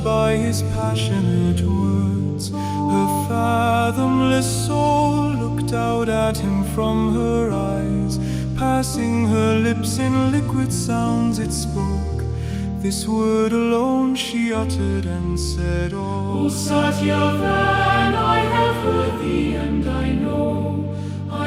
by his passionate words. Her fathomless soul looked out at him from her eyes. Passing her lips in liquid sounds it spoke. This word alone she uttered and said, O Satyavan, I have heard thee, and I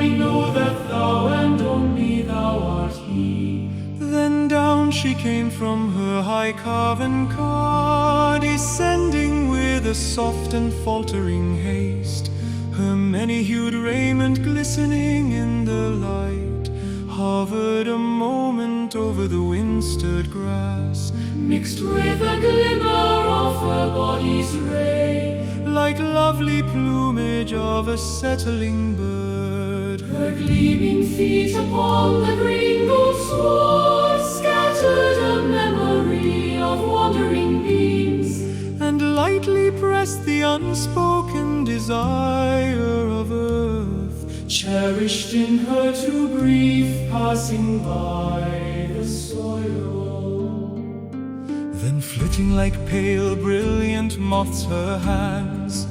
know that thou and only thou art he. Then down she came from her high carven car, descending with a soft and faltering haste. Her many-hued raiment glistening in the light hovered a moment over the wind-stirred grass, Mixed with a glimmer of her body's ray, like lovely plumage of a settling bird. her gleaming feet upon the green gold sward scattered a memory of wandering beams, And lightly pressed the unspoken desire of earth, cherished in her to breathe, passing by the soil. Then flitting like pale brilliant moths her hands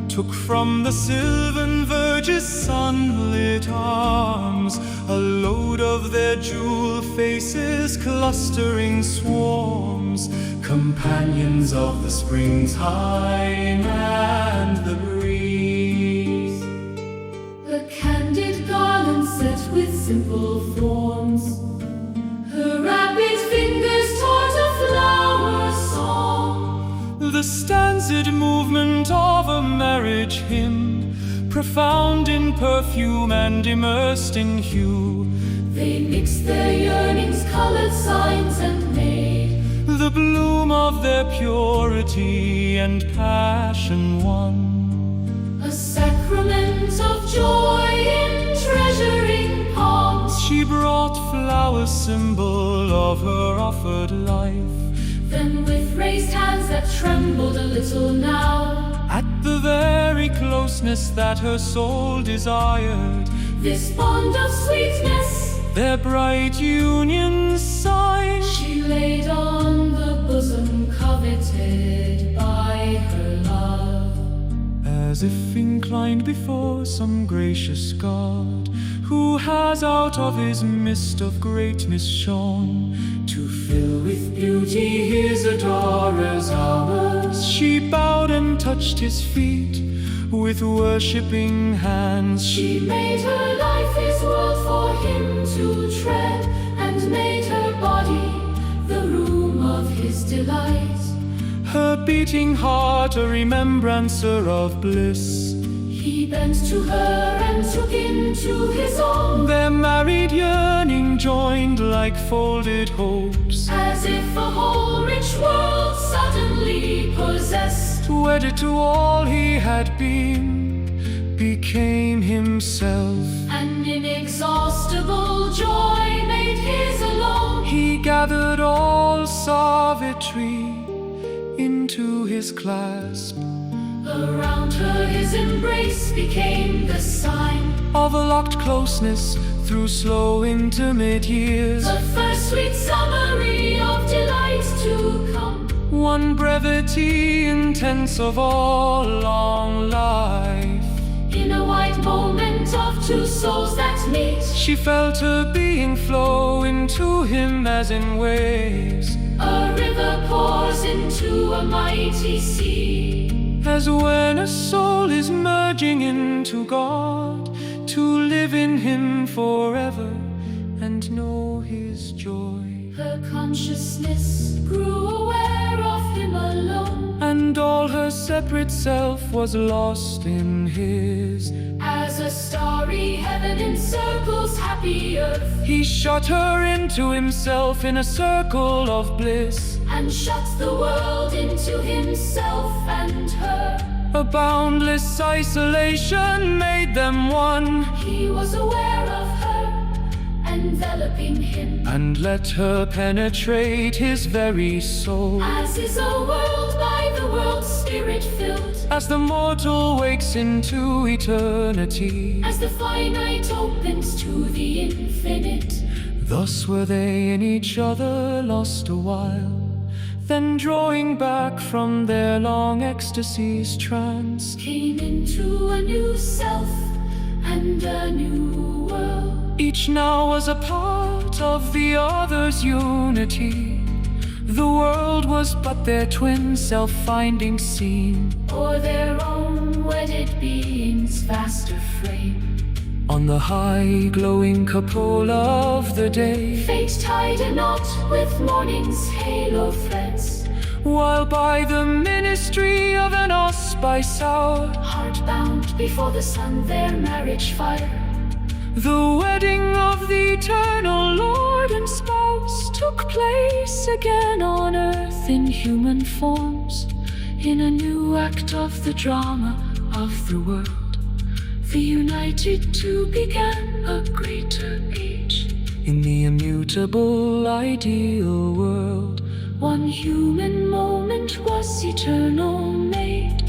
took from the sylvan verge's sunlit arms a load of their jewel faces, clustering swarms, companions of the springtime and the breeze. A candid garland set with simple thorns, her rapid fingers taught a flower song. The stanzed movement of a marriage hymn, profound in perfume and immersed in hue. They mixed their yearnings, colored signs, and made The bloom of their purity and passion one. a sacrament of joy in treasuring palms. She brought flower symbol of her offered life. Then with raised hands that trembled a little now, At the very closeness that her soul desired, this bond of sweetness their bright union sign. she laid on the bosom coveted by her love. As if inclined before some gracious God, who has out of his mist of greatness shone, To fill with beauty his adorers' hours, she bowed and touched his feet with worshipping hands. she made her life his world for him to tread, and made her body the room of his delight. Her beating heart a remembrancer of bliss. He bent to her and took into his own, Their married yearning joined like folded hopes, as if a whole rich world suddenly possessed. wedded to all he had been, became himself. An inexhaustible joy made his alone. He gathered all Savitri into his clasp, Around her his embrace became the sign, of a locked closeness through slow intimate years. the first sweet summary of delight to come. One brevity intense of all long life. In a white moment of two souls that meet, She felt her being flow into him as in waves, a river pours into a mighty sea. as when a soul is merging into God, to live in him forever and know his joy. Her consciousness grew aware of him alone, And all her separate self was lost in his. as a starry heaven encircles happy earth, He shut her into himself in a circle of bliss. and shuts the world into himself and her. A boundless isolation made them one, He was aware of her, enveloping him, and let her penetrate his very soul. as is a world by the world's spirit filled, As the mortal wakes into eternity, as the finite opens to the infinite. thus were they in each other lost a while. Then drawing back from their long ecstasy's trance, came into a new self and a new world. Each now was a part of the other's unity. The world was but their twin self-finding scene, or their own wedded beings vaster frame. On the high glowing cupola of the day, Fate tied a knot with morning's halo threads, while by the ministry of an auspice hour, heart bound before the sun their marriage fire. the wedding of the eternal Lord and spouse took place again on earth in human forms, in a new act of the drama of the world. The united two began a greater age. In the immutable ideal world, one human moment was eternal made.